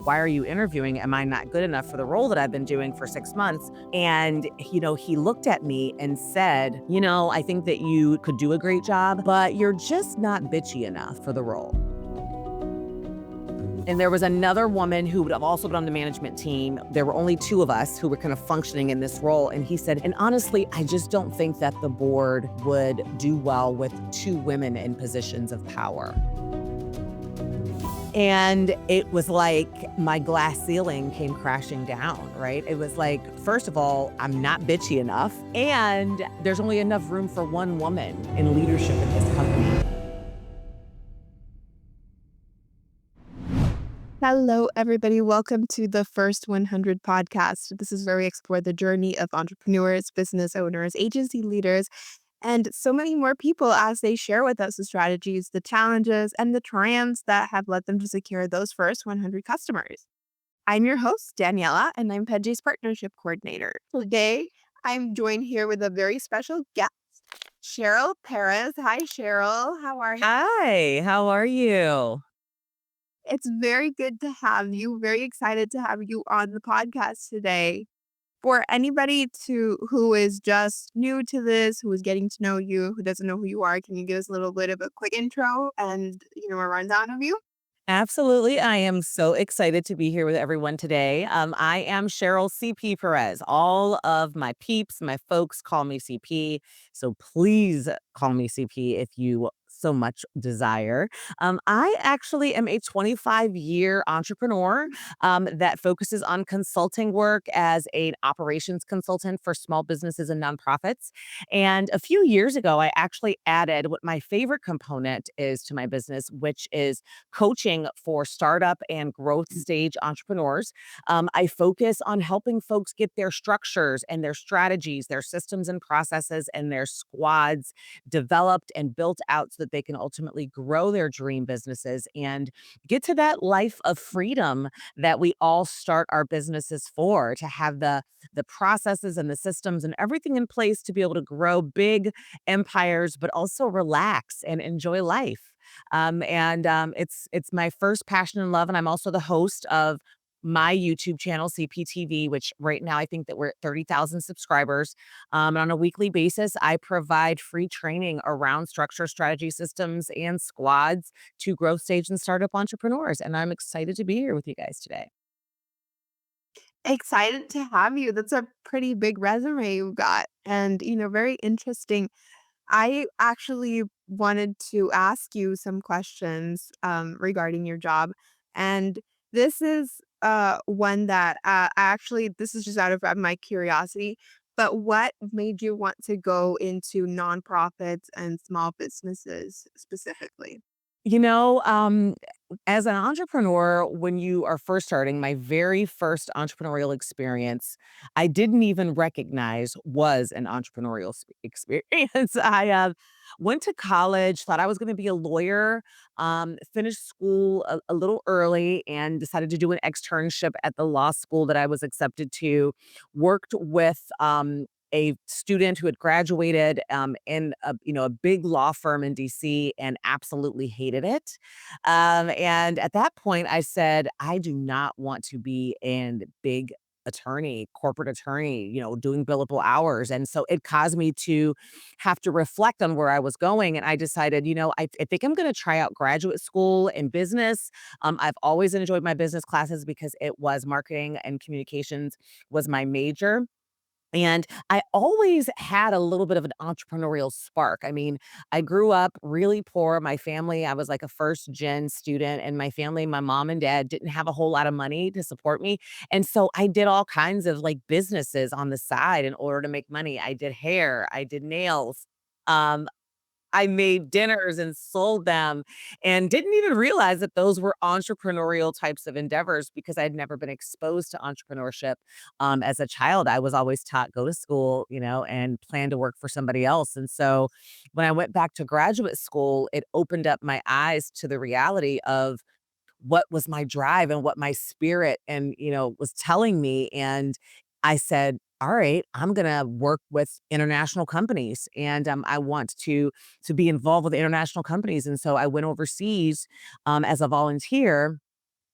why are you interviewing? Am I not good enough for the role that I've been doing for 6 months? And, he looked at me and said, I think that you could do a great job, but you're just not bitchy enough for the role. And there was another woman who would have also been on the management team. There were only two of us who were kind of functioning in this role. And he said, and honestly, I just don't think that the board would do well with two women in positions of power. And it was like my glass ceiling came crashing down, right? It was like, first of all, I'm not bitchy enough, and there's only enough room for one woman in leadership in this company. Hello, everybody. Welcome to the First 100 podcast. This is where we explore the journey of entrepreneurs, business owners, agency leaders, and so many more people as they share with us the strategies, the challenges, and the triumphs that have led them to secure those first 100 customers. I'm your host, Daniela, and I'm Penji's partnership coordinator. Today, I'm joined here with a very special guest, Cheryl Perez. Hi, Cheryl. How are you? Hi, how are you? It's very good to have you. Very excited to have you on the podcast today. For anybody who is just new to this, who is getting to know you, who doesn't know who you are, can you give us a little bit of a quick intro and a rundown of you? Absolutely. I am so excited to be here with everyone today. I am Cheryl CP Perez. All of my peeps, my folks call me CP. So please call me CP if you so much desire. I actually am a 25-year entrepreneur that focuses on consulting work as an operations consultant for small businesses and nonprofits. And a few years ago, I actually added what my favorite component is to my business, which is coaching for startup and growth stage entrepreneurs. I focus on helping folks get their structures and their strategies, their systems and processes, and their squads developed and built out so that they can ultimately grow their dream businesses and get to that life of freedom that we all start our businesses for, to have the processes and the systems and everything in place to be able to grow big empires, but also relax and enjoy life. And it's my first passion and love, and I'm also the host of my YouTube channel, CPTV, which right now I think that we're at 30,000 subscribers. And on a weekly basis, I provide free training around structure, strategy, systems, and squads to growth stage and startup entrepreneurs. And I'm excited to be here with you guys today. Excited to have you. That's a pretty big resume you've got, and very interesting. I actually wanted to ask you some questions regarding your job, and this is one that actually this is just out of my curiosity. But what made you want to go into nonprofits and small businesses specifically? You know, um, as an entrepreneur, when you are first starting, my very first entrepreneurial experience, I didn't even recognize was an entrepreneurial experience. I went to college, thought I was going to be a lawyer, finished school a little early, and decided to do an externship at the law school that I was accepted to. Worked with a student who had graduated in a big law firm in DC and absolutely hated it. And at that point, I said, I do not want to be in big corporate attorney, doing billable hours. And so it caused me to have to reflect on where I was going. And I decided, I think I'm going to try out graduate school in business. I've always enjoyed my business classes because it was marketing and communications was my major. And I always had a little bit of an entrepreneurial spark. I mean, I grew up really poor. My family, I was like a first gen student, and my family, my mom and dad didn't have a whole lot of money to support me. And so I did all kinds of like businesses on the side in order to make money. I did hair, I did nails. Um, I made dinners and sold them and didn't even realize that those were entrepreneurial types of endeavors because I'd never been exposed to entrepreneurship. As a child, I was always taught go to school, and plan to work for somebody else. And so when I went back to graduate school, it opened up my eyes to the reality of what was my drive and what my spirit and was telling me. And I said, all right, I'm gonna work with international companies, and I want to be involved with international companies. And so I went overseas as a volunteer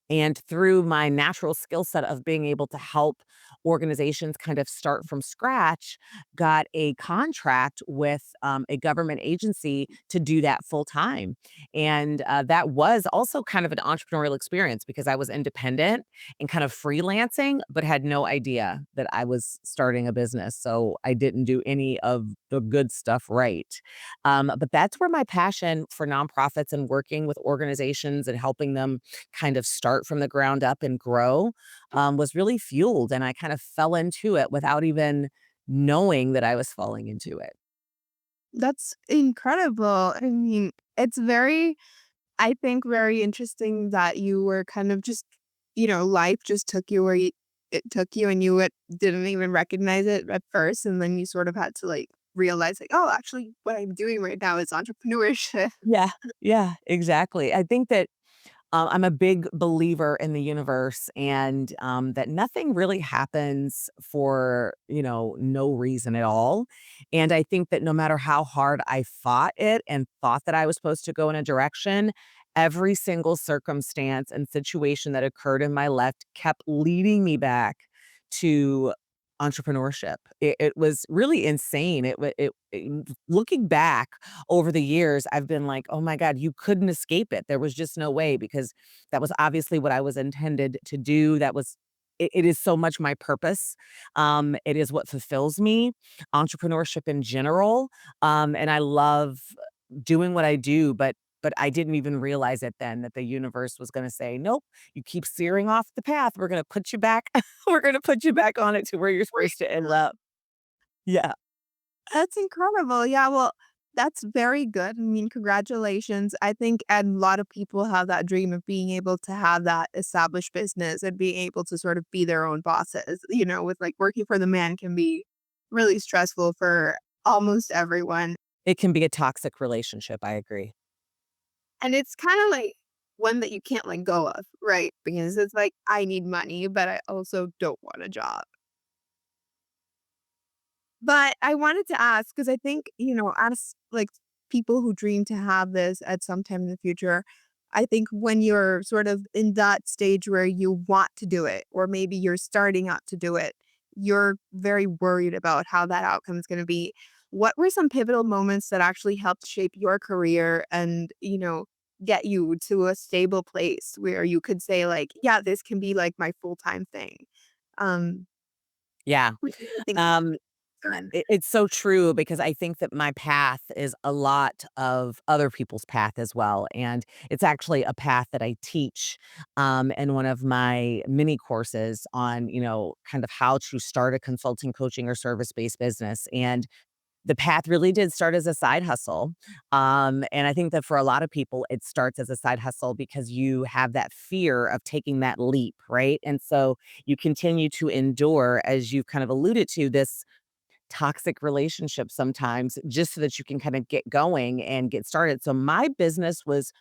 And through my natural skill set of being able to help organizations kind of start from scratch, got a contract with a government agency to do that full time. And that was also kind of an entrepreneurial experience because I was independent and kind of freelancing, but had no idea that I was starting a business. So I didn't do any of the good stuff right. But that's where my passion for nonprofits and working with organizations and helping them kind of start from the ground up and grow, was really fueled, and I kind of fell into it without even knowing that I was falling into it. That's incredible. I mean, it's very, I think, very interesting that you were kind of just, life just took you where it took you and didn't even recognize it at first. And then you sort of had to like realize, like, oh, actually, what I'm doing right now is entrepreneurship. Yeah, yeah, exactly. I think that I'm a big believer in the universe and that nothing really happens for, no reason at all. And I think that no matter how hard I fought it and thought that I was supposed to go in a direction, every single circumstance and situation that occurred in my life kept leading me back to entrepreneurship. It was really insane. Looking back over the years, I've been like, "Oh my god, you couldn't escape it." There was just no way because that was obviously what I was intended to do. It is so much my purpose. It is what fulfills me, entrepreneurship in general, and I love doing what I do, but I didn't even realize it then that the universe was gonna say, "Nope, you keep steering off the path. We're gonna put you back we're gonna put you back on it to where you're supposed to end up." Yeah. That's incredible. Yeah, well, that's very good. I mean, congratulations. I think a lot of people have that dream of being able to have that established business and being able to sort of be their own bosses. With like working for the man can be really stressful for almost everyone. It can be a toxic relationship, I agree. And it's kind of like one that you can't let go of, right? Because it's like, I need money, but I also don't want a job. But I wanted to ask because I think, as like people who dream to have this at some time in the future, I think when you're sort of in that stage where you want to do it, or maybe you're starting out to do it, you're very worried about how that outcome is going to be. What were some pivotal moments that actually helped shape your career and, get you to a stable place where you could say, like, yeah, this can be like my full time thing? Um, Yeah. I think. Um, it's so true because I think that my path is a lot of other people's path as well, and it's actually a path that I teach, in one of my mini courses on, kind of how to start a consulting, coaching, or service-based business, and the path really did start as a side hustle, and I think that for a lot of people, it starts as a side hustle because you have that fear of taking that leap, right? And so you continue to endure, as you've kind of alluded to, this toxic relationship sometimes just so that you can kind of get going and get started. So my business was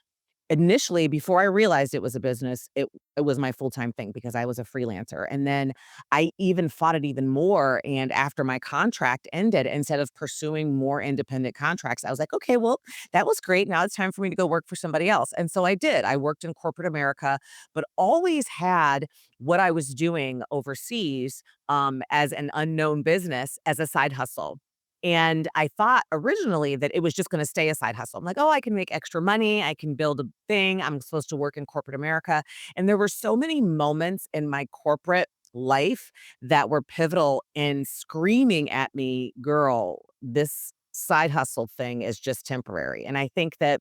initially, before I realized it was a business, it was my full-time thing because I was a freelancer, and then I even fought it even more, and after my contract ended, instead of pursuing more independent contracts, I was like, "Okay, well, that was great, now it's time for me to go work for somebody else," and so I did. I worked in corporate America, but always had what I was doing overseas, as an unknown business as a side hustle. And I thought originally that it was just gonna stay a side hustle. I'm like, "Oh, I can make extra money. I can build a thing. I'm supposed to work in corporate America." And there were so many moments in my corporate life that were pivotal in screaming at me, "Girl, this side hustle thing is just temporary." And I think that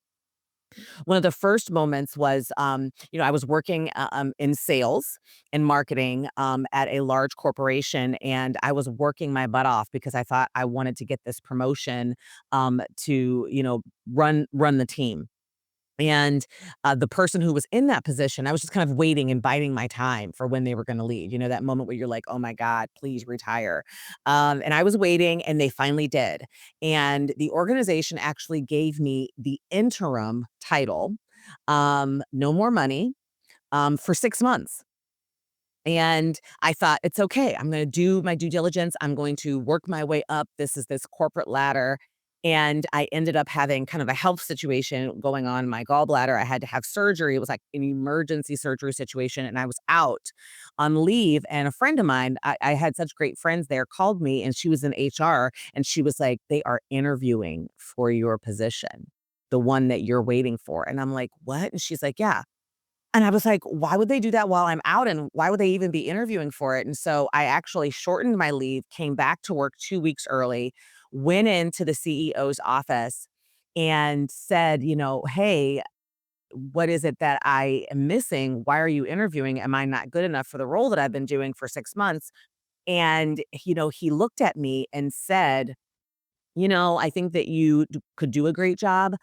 one of the first moments was, I was working in sales and marketing at a large corporation, and I was working my butt off because I thought I wanted to get this promotion to, run the team. And, the person who was in that position, I was just kind of waiting and biding my time for when they were gonna leave, that moment where you're like, "Oh my god, please retire." And I was waiting, and they finally did. And the organization actually gave me the interim title, no more money, for 6 months. And I thought, "It's okay. I'm gonna do my due diligence. I'm going to work my way up. This is this corporate ladder." And I ended up having kind of a health situation going on in my gallbladder. I had to have surgery. It was like an emergency surgery situation, and I was out on leave. And a friend of mine, I had such great friends there, called me, and she was in HR, and she was like, "They are interviewing for your position, the one that you're waiting for." And I'm like, "What?" And she's like, "Yeah." And I was like, "Why would they do that while I'm out, and why would they even be interviewing for it?" And so I actually shortened my leave, came back to work 2 weeks early, went into the CEO's office and said, "Hey, what is it that I am missing? Why are you interviewing? Am I not good enough for the role that I've been doing for 6 months?" And, he looked at me and said, "I think that you could do a great job,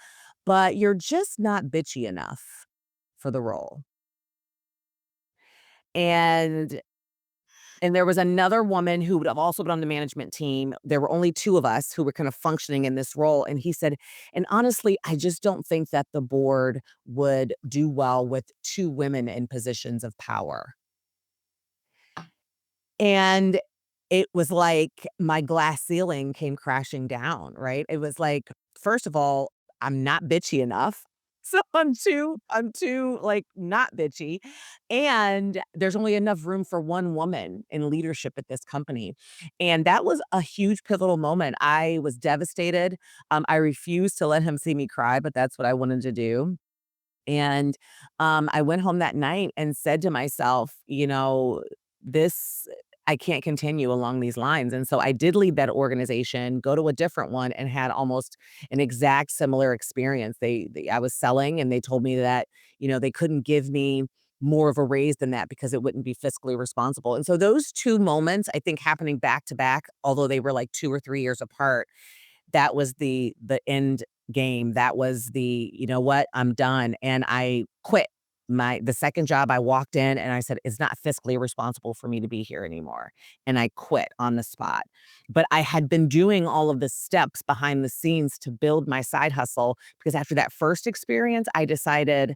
but you're just not bitchy enough for the role." And there was another woman who would have also been on the management team. There were only 2 of us who were kind of functioning in this role, and he said, "And honestly, I just don't think that the board would do well with 2 women in positions of power." And it was like my glass ceiling came crashing down, right? It was like, first of all, I'm not bitchy enough. So I'm too like not bitchy. And there's only enough room for one woman in leadership at this company. And that was a huge pivotal moment. I was devastated. I refused to let him see me cry, but that's what I wanted to do. And, I went home that night and said to myself, this I can't continue along these lines. And so I did leave that organization, go to a different one, and had almost an exact similar experience. I was selling, and they told me that, they couldn't give me more of a raise than that because it wouldn't be fiscally responsible. And so those 2 moments, I think happening back to back, although they were like 2 or 3 years apart, that was the end game. That was the, "You know what? I'm done." And I quit. The second job, I walked in and I said, "It's not fiscally responsible for me to be here anymore." And I quit on the spot. But I had been doing all of the steps behind the scenes to build my side hustle because after that first experience, I decided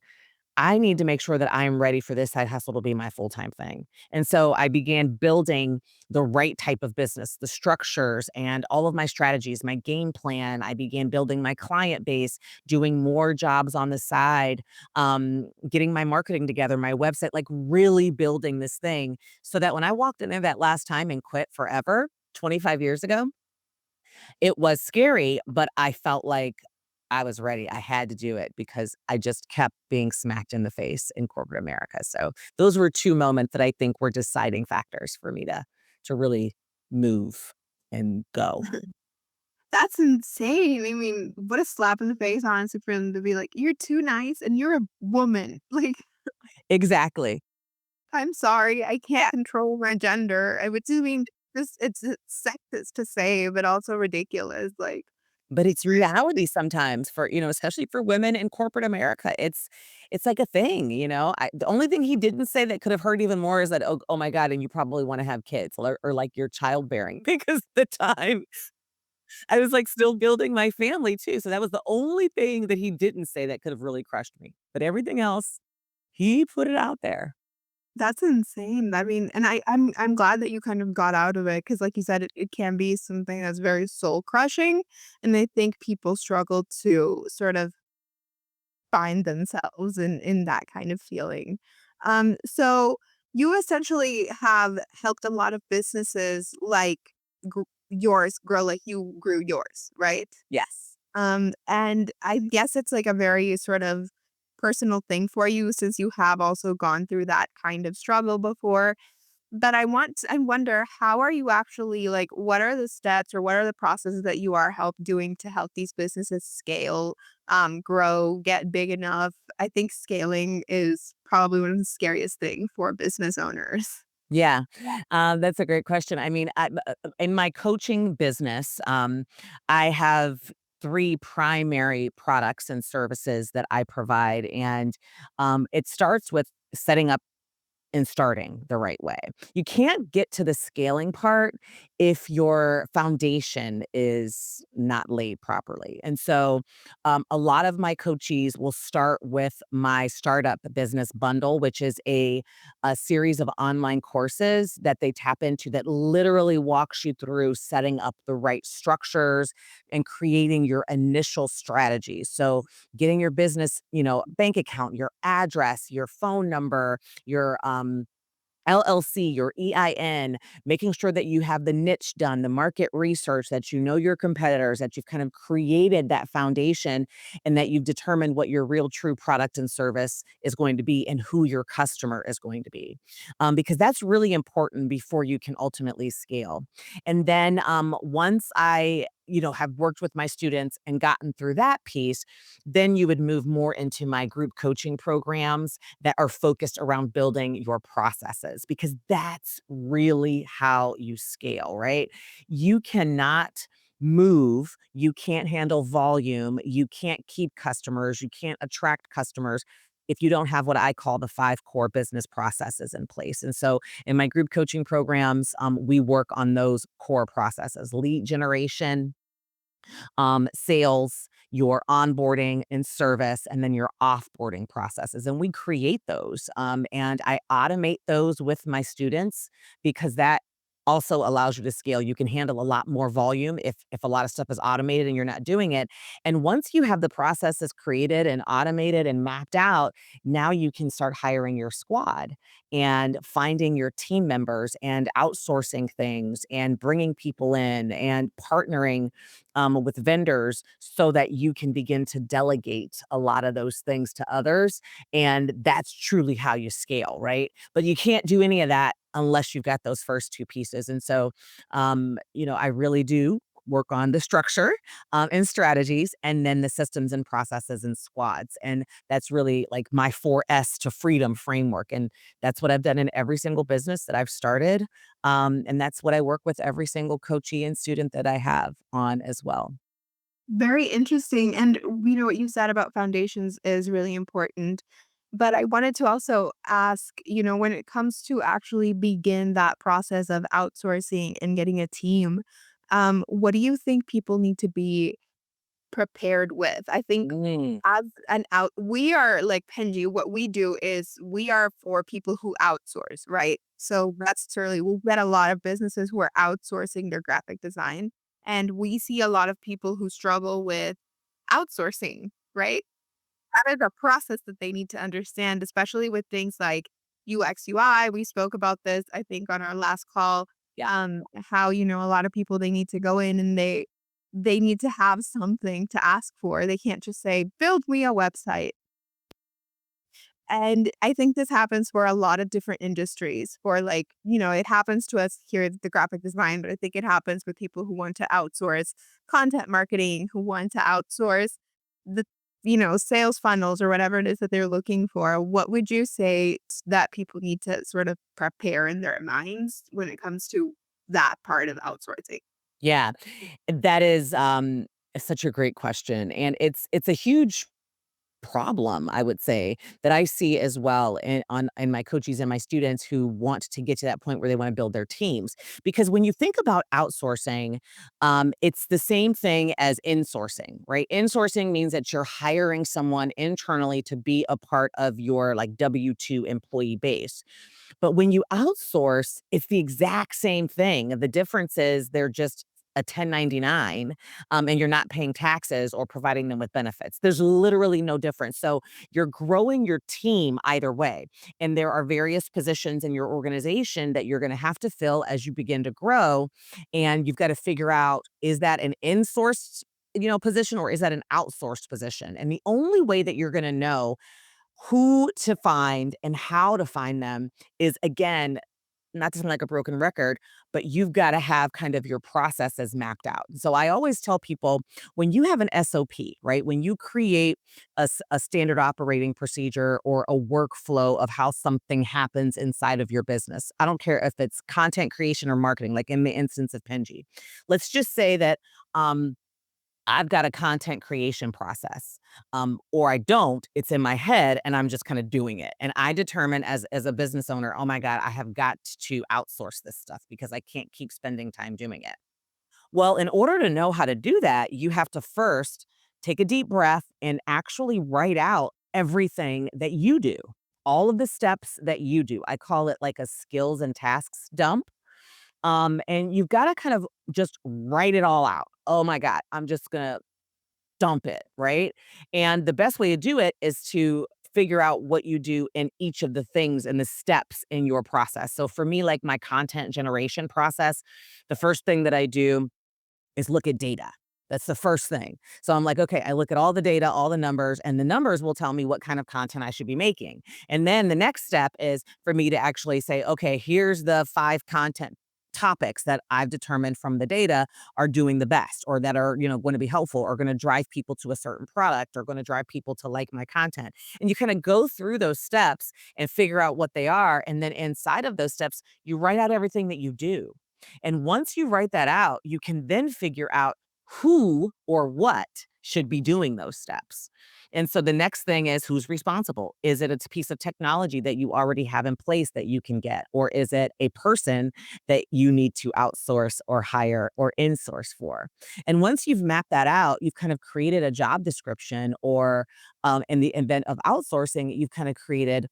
I need to make sure that I am ready for this side hustle to be my full-time thing. And so I began building the right type of business, the structures and all of my strategies, my game plan. I began building my client base, doing more jobs on the side, getting my marketing together, my website, like really building this thing so that when I walked in there that last time and quit forever, 25 years ago, it was scary, but I felt like I was ready. I had to do it because I just kept being smacked in the face in corporate America. So those were 2 moments that I think were deciding factors for me to really move and go. That's insane. I mean, what a slap in the face, honestly, for them to be like, "You're too nice and you're a woman." Like, Exactly. I'm sorry, I can't control my gender. I would do mean this it's sexist to say, but also ridiculous. Like, But it's reality sometimes for, especially for women in corporate America. It's like a thing, the only thing he didn't say that could have hurt even more is that, "Oh my god, and you probably wanna have kids," or like you're childbearing because the time I was, like, still building my family too, so that was the only thing that he didn't say that could have really crushed me, but everything else, he put it out there. that's insane. I mean, and I'm glad that you kind of got out of it because, like you said, it can be something that's very soul crushing, and I think people struggle to sort of find themselves in that kind of feeling. So you essentially have helped a lot of businesses like yours grow like you grew yours, right? Yes. And I guess it's like a very sort of personal thing for you since you have also gone through that kind of struggle before. But I wonder, how are you actually like, what are the steps or what are the processes that you are doing to help these businesses scale, grow, get big enough? I think scaling is probably one of the scariest thing for business owners. Yeah, that's a great question. I mean, in my coaching business, I have 3 primary products and services that I provide, and, it starts with setting up in starting the right way. You can't get to the scaling part if your foundation is not laid properly. And so, a lot of my coachees will start with my startup business bundle, which is a series of online courses that they tap into that literally walks you through setting up the right structures and creating your initial strategies. So, getting your business, bank account, your address, your phone number, your LLC, your EIN, making sure that you have the niche done, the market research, that you know your competitors, that you've kind of created that foundation and that you've determined what your real true product and service is going to be and who your customer is going to be. Because that's really important before you can ultimately scale. And then once I have worked with my students and gotten through that piece, then you would move more into my group coaching programs that are focused around building your processes because that's really how you scale, right? You cannot move, you can't handle volume, you can't keep customers, you can't attract customers if you don't have what I call the 5 core business processes in place. And so in my group coaching programs, we work on those core processes: lead generation, sales, your onboarding and service, and then your offboarding processes. And we create those. And I automate those with my students because that also allows you to scale. You can handle a lot more volume if a lot of stuff is automated and you're not doing it. And once you have the processes created and automated and mapped out, now you can start hiring your squad and finding your team members and outsourcing things and bringing people in and partnering with vendors so that you can begin to delegate a lot of those things to others. And that's truly how you scale, right? But you can't do any of that unless you've got those first 2 pieces. And so, I really do work on the structure and strategies and then the systems and processes and squads. And that's really like my 4S to freedom framework. And that's what I've done in every single business that I've started. And that's what I work with every single coachee and student that I have on as well. Very interesting. And we know what you said about foundations is really important. But I wanted to also ask, when it comes to actually begin that process of outsourcing and getting a team, what do you think people need to be prepared with? I think Mm. as an out we are like Penji, what we do is we are for people who outsource, right? So that's certainly we'll get a lot of businesses who are outsourcing their graphic design. And we see a lot of people who struggle with outsourcing, right? That is a process that they need to understand, especially with things like UX, UI. We spoke about this, I think, on our last call. Yeah. How, a lot of people they need to go in and they need to have something to ask for. They can't just say, build me a website. And I think this happens for a lot of different industries. For like, it happens to us here at the graphic design, but I think it happens with people who want to outsource content marketing, who want to outsource the, sales funnels or whatever it is that they're looking for. What would you say that people need to sort of prepare in their minds when it comes to that part of outsourcing? Yeah. That is such a great question. And it's a huge problem, I would say, that I see as well in my coaches and my students who want to get to that point where they want to build their teams. Because when you think about outsourcing, it's the same thing as insourcing, right? Insourcing means that you're hiring someone internally to be a part of your like W-2 employee base. But when you outsource, it's the exact same thing. The difference is they're just a 1099, and you're not paying taxes or providing them with benefits. There's literally no difference. So you're growing your team either way. And there are various positions in your organization that you're going to have to fill as you begin to grow. And you've got to figure out, is that an insourced position or is that an outsourced position? And the only way that you're going to know who to find and how to find them is, again, not to sound like a broken record, but you've got to have kind of your processes mapped out. So I always tell people, when you have an SOP, right? When you create a standard operating procedure or a workflow of how something happens inside of your business, I don't care if it's content creation or marketing, like in the instance of Penji. Let's just say that I've got a content creation process, or I don't. It's in my head, and I'm just kind of doing it. And I determine as a business owner, oh my god, I have got to outsource this stuff because I can't keep spending time doing it. Well, in order to know how to do that, you have to first take a deep breath and actually write out everything that you do, all of the steps that you do. I call it like a skills and tasks dump. And you've got to kind of just write it all out. Oh my God, I'm just going to dump it, right? And the best way to do it is to figure out what you do in each of the things and the steps in your process. So for me, like my content generation process, the first thing that I do is look at data. That's the first thing. So I'm like, okay, I look at all the data, all the numbers, and the numbers will tell me what kind of content I should be making. And then the next step is for me to actually say, okay, here's the 5 content topics that I've determined from the data are doing the best or that are, going to be helpful or going to drive people to a certain product or going to drive people to like my content. And you kind of go through those steps and figure out what they are. And then inside of those steps, you write out everything that you do. And once you write that out, you can then figure out who or what should be doing those steps. And so the next thing is who's responsible? Is it a piece of technology that you already have in place that you can get? Or is it a person that you need to outsource or hire or insource for? And once you've mapped that out, you've kind of created a job description, or in the event of outsourcing, you've kind of created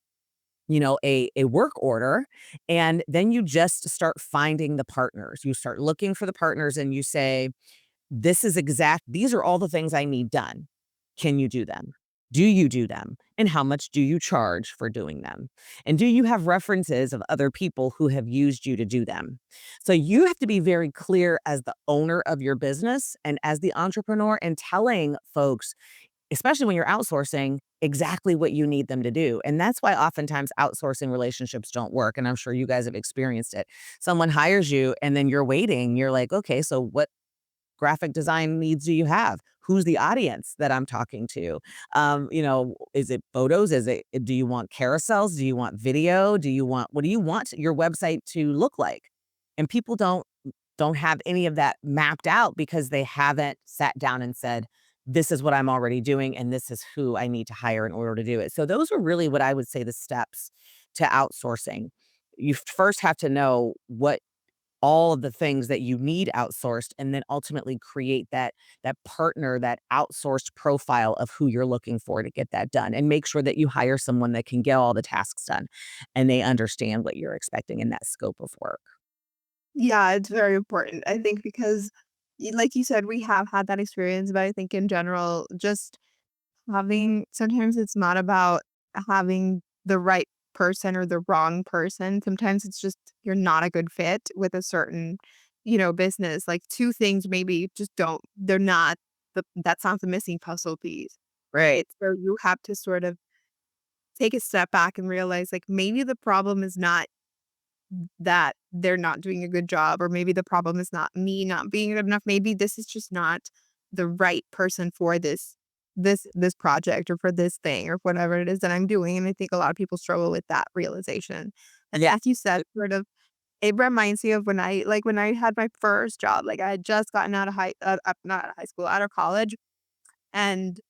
a work order, and then you just start finding the partners. You start looking for the partners and you say, these are all the things I need done. Can you do them? Do you do them? And how much do you charge for doing them? And do you have references of other people who have used you to do them? So you have to be very clear as the owner of your business and as the entrepreneur and telling folks, especially when you're outsourcing, exactly what you need them to do. And that's why oftentimes outsourcing relationships don't work. And I'm sure you guys have experienced it. Someone hires you and then you're waiting. You're like, okay, so what graphic design needs do you have? Who's the audience that I'm talking to? Is it photos? Do you want carousels? Do you want video? What do you want your website to look like? And people don't have any of that mapped out because they haven't sat down and said, this is what I'm already doing, and this is who I need to hire in order to do it. So those are really what I would say the steps to outsourcing. You first have to know what all of the things that you need outsourced, and then ultimately create that partner, that outsourced profile of who you're looking for to get that done, and make sure that you hire someone that can get all the tasks done and they understand what you're expecting in that scope of work. Yeah, it's very important. I think because, like you said, we have had that experience, but I think in general, just having sometimes it's not about having the right person or the wrong person. Sometimes it's just you're not a good fit with a certain, business. Like two things maybe just they're not that's not the missing puzzle piece. Right. It's where you have to sort of take a step back and realize like maybe the problem is not that they're not doing a good job, or maybe the problem is not me not being good enough. Maybe this is just not the right person for this project or for this thing or whatever it is that I'm doing. And I think a lot of people struggle with that realization. And Yeah. as you said, sort of it reminds me of when I had my first job. Like I had just gotten out of not out of high school, out of college. And,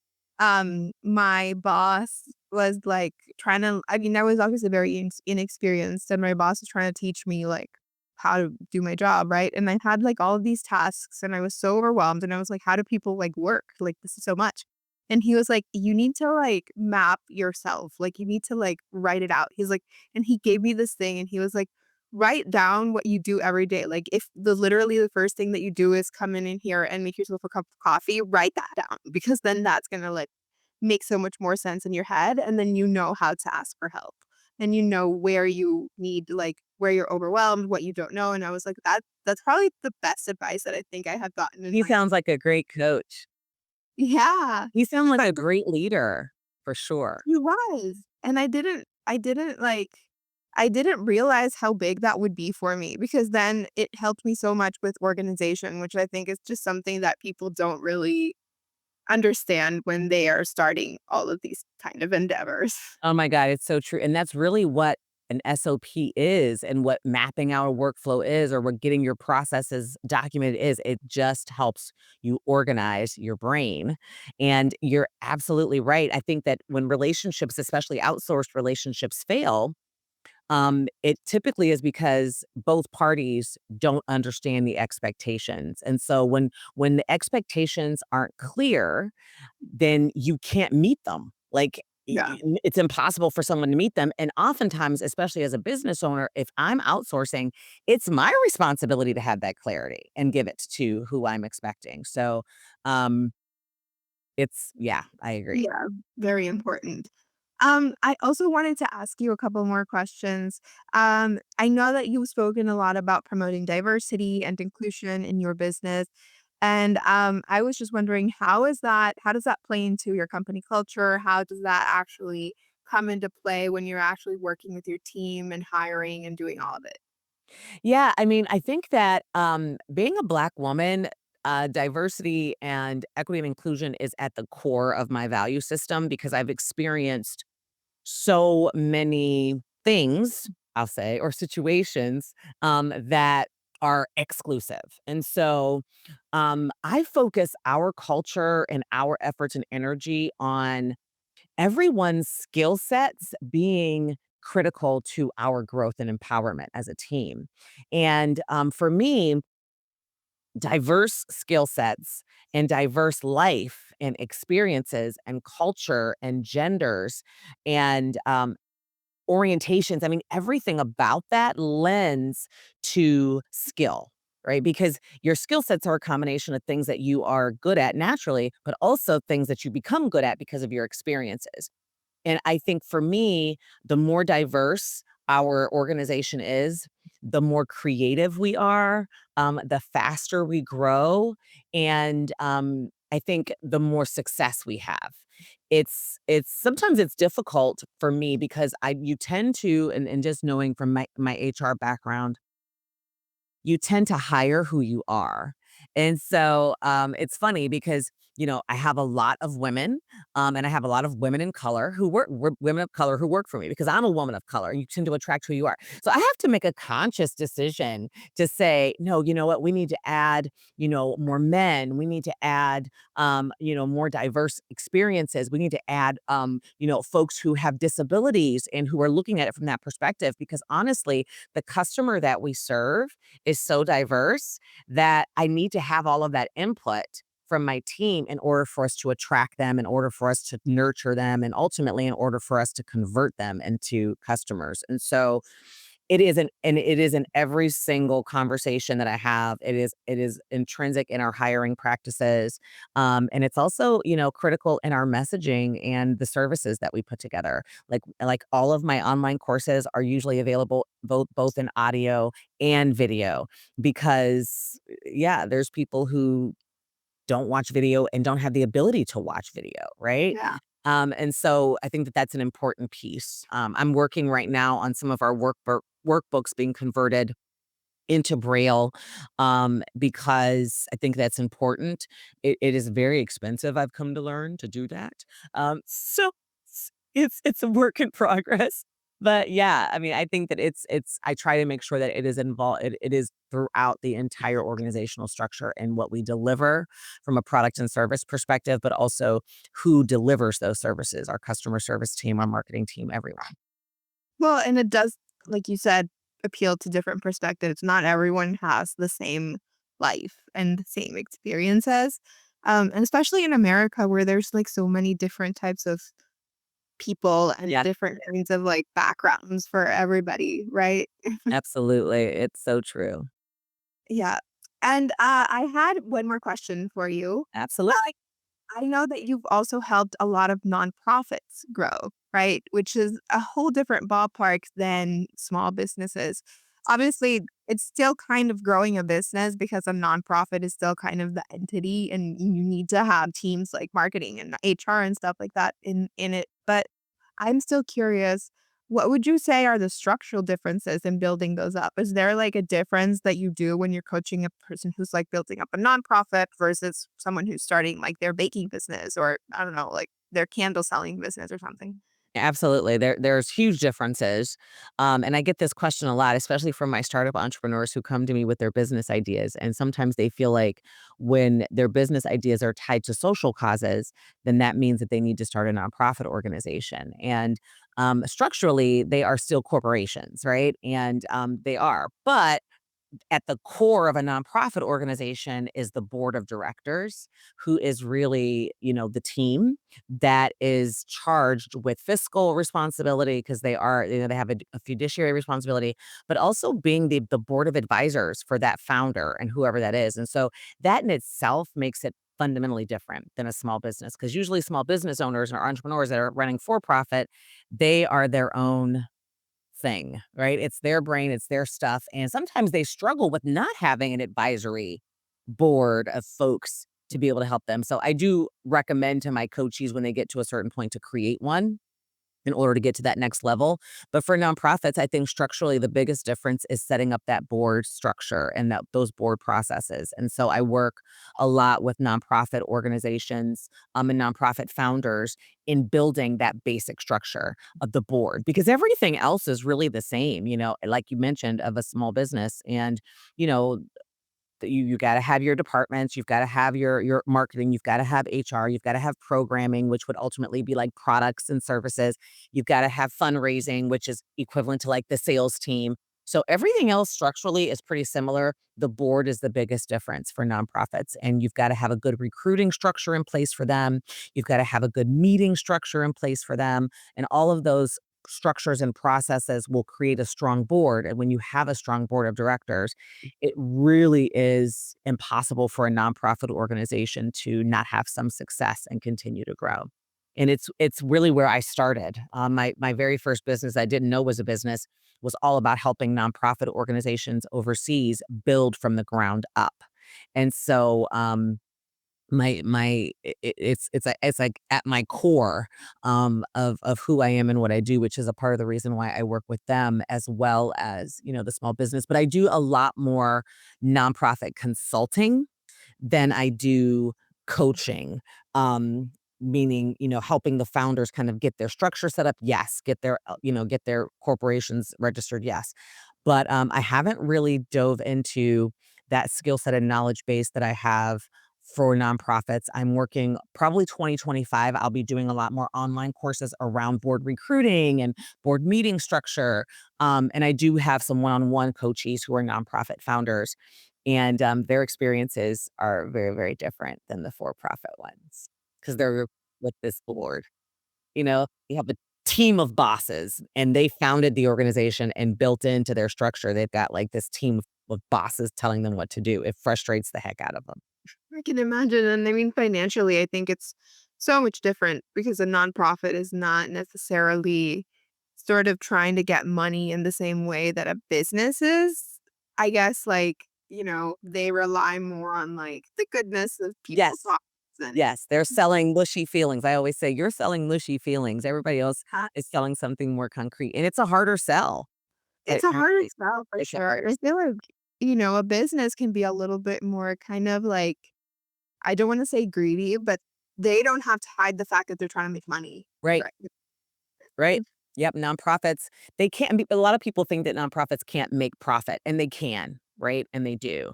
my boss was, like, trying to I mean, I was obviously very inexperienced, and my boss was trying to teach me, like, how to do my job, right? And I had, like, all of these tasks, and I was so overwhelmed, and I was like, "How do people, like, work? Like, this is so much." And he was like, "You need to, like, map yourself. Like, you need to, like, write it out." He's like and he gave me this thing, and he was like, "Write down what you do every day. Like, if literally the first thing that you do is come in here and make yourself a cup of coffee, write that down because then that's gonna, like, make so much more sense in your head, and then you know how to ask for help, and you know where you need like, where you're overwhelmed, what you don't know." And I was like, That's probably the best advice that I think I have gotten in He my." sounds like a great coach. Yeah. He sounds like a great leader for sure. He was, and I didn't realize how big that would be for me because then it helped me so much with organization, which I think is just something that people don't really understand when they are starting all of these kind of endeavors. Oh my god, it's so true, and that's really what an SOP is and what mapping out a workflow is or what getting your processes documented is. It just helps you organize your brain. And you're absolutely right. I think that when relationships, especially outsourced relationships, fail, it typically is because both parties don't understand the expectations. And so when the expectations aren't clear, then you can't meet them. Like Yeah. it's impossible for someone to meet them. And oftentimes, especially as a business owner, if I'm outsourcing, it's my responsibility to have that clarity and give it to who I'm expecting. So um yeah, I agree. Yeah, very important. I also wanted to ask you a couple more questions. I know that you've spoken a lot about promoting diversity and inclusion in your business. And I was just wondering, how does that play into your company culture? How does that actually come into play when you're actually working with your team and hiring and doing all of it? Yeah, I mean, I think that, being a Black woman, diversity and equity and inclusion is at the core of my value system because I've experienced so many things, I'll say, or situations, that are exclusive. And so, I focus our culture and our efforts and energy on everyone's skill sets being critical to our growth and empowerment as a team. And for me, diverse skill sets and diverse life and experiences and culture and genders and orientations. I mean, everything about that lends to skill. Right. Because your skill sets are a combination of things that you are good at naturally, but also things that you become good at because of your experiences. And I think for me, the more diverse our organization is, the more creative we are, the faster we grow, and I think the more success we have. It's sometimes it's difficult for me because I you tend to and just knowing from my HR background, you tend to hire who you are. And so, it's funny because, I have a lot of women, and I have a lot of women in color who women of color who work for me because I'm a woman of color. You tend to attract who you are. So I have to make a conscious decision to say, no, you know what? We need to add, more men. We need to add, more diverse experiences. We need to add, folks who have disabilities and who are looking at it from that perspective. Because honestly, the customer that we serve is so diverse that I need to have all of that input from my team in order for us to attract them, in order for us to nurture them, and ultimately in order for us to convert them into customers. And so it is in every single conversation that I have. It is intrinsic in our hiring practices. And it's also, critical in our messaging and the services that we put together. Like all of my online courses are usually available both in audio and video because yeah, there's people who don't watch video and don't have the ability to watch video, right? Yeah. And so I think that that's an important piece. I'm working right now on some of our workbooks being converted into Braille, because I think that's important. It is very expensive, I've come to learn, to do that. So it's a work in progress. But yeah, I mean, I think that it's I try to make sure that it is involved it is throughout the entire organizational structure and what we deliver from a product and service perspective, but also who delivers those services, our customer service team, our marketing team, everyone. Well, and it does, like you said, appeal to different perspectives. Not everyone has the same life and the same experiences. And especially in America where there's like so many different types of people and Yeah, different kinds of like backgrounds for everybody, right? absolutely. It's so true. Yeah. And I had one more question for you. Absolutely. I know that you've also helped a lot of nonprofits grow, right? Which is a whole different ballpark than small businesses. Obviously, it's still kind of growing a business because a nonprofit is still kind of the entity and you need to have teams like marketing and HR and stuff like that in it. But I'm still curious, what would you say are the structural differences in building those up? Is there like a difference that you do when you're coaching a person who's like building up a nonprofit versus someone who's starting like their baking business or I don't know, like their candle selling business or something? Absolutely. There's huge differences. And I get this question a lot, especially from my startup entrepreneurs who come to me with their business ideas. And sometimes they feel like when their business ideas are tied to social causes, then that means that they need to start a nonprofit organization. And structurally, they are still corporations, right? And they are. But at the core of a nonprofit organization is the board of directors, who is really, the team that is charged with fiscal responsibility because they have a fiduciary responsibility, but also being the board of advisors for that founder and whoever that is. And so that in itself makes it fundamentally different than a small business, because usually small business owners or entrepreneurs that are running for profit, they are their own thing, right? It's their brain, it's their stuff, and sometimes they struggle with not having an advisory board of folks to be able to help them. So I do recommend to my coachees when they get to a certain point to create one in order to get to that next level. But for nonprofits, I think structurally the biggest difference is setting up that board structure and those board processes. And so I work a lot with nonprofit organizations and nonprofit founders in building that basic structure of the board, because everything else is really the same, like you mentioned, of a small business. And you know that you gotta have your departments, you've gotta have your marketing, you've gotta have HR, you've gotta have programming, which would ultimately be like products and services. You've gotta have fundraising, which is equivalent to like the sales team. So everything else structurally is pretty similar. The board is the biggest difference for nonprofits. And you've got to have a good recruiting structure in place for them. You've got to have a good meeting structure in place for them. And all of those structures and processes will create a strong board. And when you have a strong board of directors, it really is impossible for a nonprofit organization to not have some success and continue to grow. And it's really where I started. My very first business I didn't know was a business was all about helping nonprofit organizations overseas build from the ground up. And so it's like at my core of who I am and what I do, which is a part of the reason why I work with them as well as, the small business. But I do a lot more nonprofit consulting than I do coaching. Meaning, helping the founders kind of get their structure set up. Yes. Get their corporations registered. Yes. But I haven't really dove into that skill set and knowledge base that I have for nonprofits. I'm working probably 2025. I'll be doing a lot more online courses around board recruiting and board meeting structure. And I do have some one on one coaches who are nonprofit founders, and their experiences are very, very different than the for profit ones because they're with this board. You have a team of bosses, and they founded the organization, and built into their structure, they've got like this team of bosses telling them what to do. It frustrates the heck out of them. I can imagine, and I mean, financially, I think it's so much different because a nonprofit is not necessarily sort of trying to get money in the same way that a business is. I guess, like, they rely more on, like, the goodness of people's Yes. lives and Yes, they're selling mushy feelings. I always say, "You're selling mushy feelings." Everybody else is selling something more concrete, and it's a harder sell, quite it's a harder frankly. sell for It's a sure. harder I sell. feel like, a business can be a little bit more kind of like, I don't wanna say greedy, but they don't have to hide the fact that they're trying to make money, Right, right? right. Yep, nonprofits, they can't be a lot of people think that nonprofits can't make profit, and they can, right? And they do.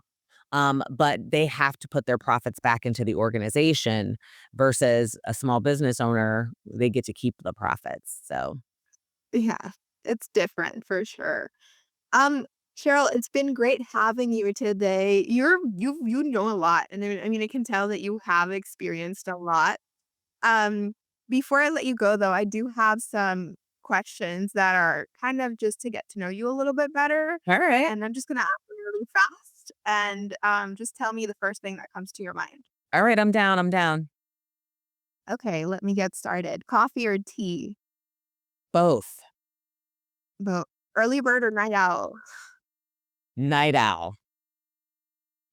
But they have to put their profits back into the organization versus a small business owner, they get to keep the profits, so Yeah, it's different for sure. Um, Cheryl, it's been great having you today. You know a lot, and I mean, I can tell that you have experienced a lot. Um, Before I let you go, though, I do have some questions that are kind of just to get to know you a little bit better, alright. and I'm just gonna ask them really fast, and just tell me the first thing that comes to your mind. Alright, I'm down, I'm down. Okay, let me get started. Coffee or tea? Both. Both. Early bird or night owl? Night owl.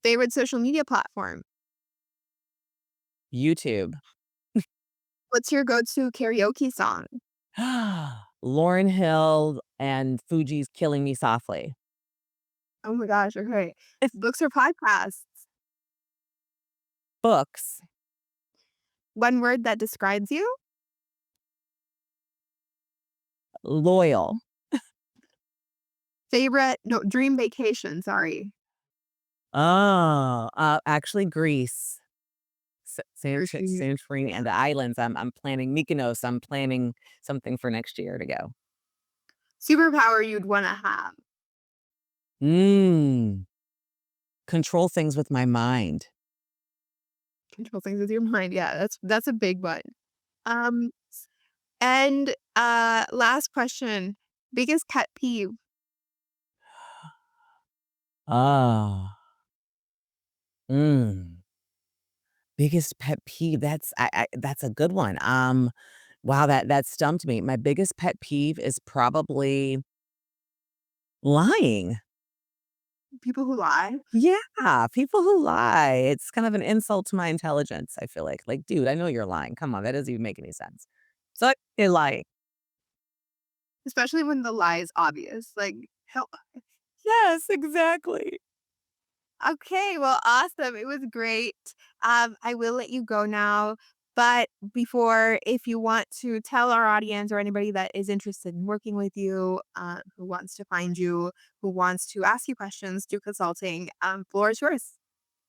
Favorite social media platform? YouTube. What's your go-to karaoke song? Lauryn Hill and Fugees' "Killing Me Softly." Oh my gosh, okay. Books or podcasts? Books. One word that describes you? Loyal. Favorite no, dream vacation, sorry. Oh, actually Greece. Grocery. Santorini and the islands. I'm planning Mykonos. I'm planning something for next year to go. Superpower you'd wanna have. Mm, control things with my mind. Control things with your mind, yeah, that's a big one. Um, and, last question, biggest pet peeve, Ah, mm, biggest pet peeve. That's a good one. Wow, that stumped me. My biggest pet peeve is probably lying. people who lie? Yeah, people who lie. It's kind of an insult to my intelligence, I feel like. Like, dude, I know you're lying. Come on, that doesn't even make any sense. So you're lying. Especially when the lie is obvious, like, hell. Yes, exactly. Okay, well, awesome. It was great. I will let you go now. But before, if you want to tell our audience or anybody that is interested in working with you, who wants to find you, who wants to ask you questions, do consulting, floor is yours.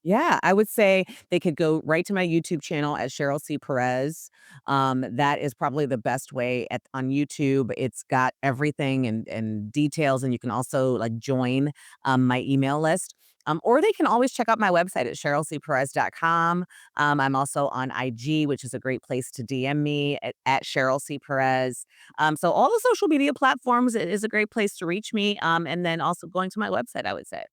Yeah, I would say they could go right to my YouTube channel at Cheryl C. Perez. That is probably the best way on YouTube. It's got everything and details, and you can also like join my email list. Or they can always check out my website at CherylCPerez.com. I'm also on IG, which is a great place to DM me at Cheryl C. Perez. So all the social media platforms is a great place to reach me. And then also going to my website, I would say.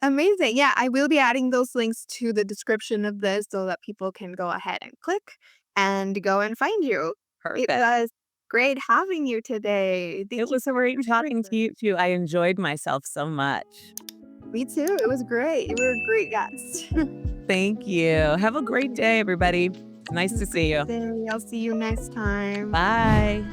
Amazing. Yeah, I will be adding those links to the description of this so that people can go ahead and click and go and find you. It Perfect. was great having you today. It Thank you was so much great for sharing talking to this. you too. I enjoyed myself so much. Me too. It was great. You were a great guest. Thank you. Have a great day, everybody. Nice Have a to see great you. day. I'll see you next time. Bye.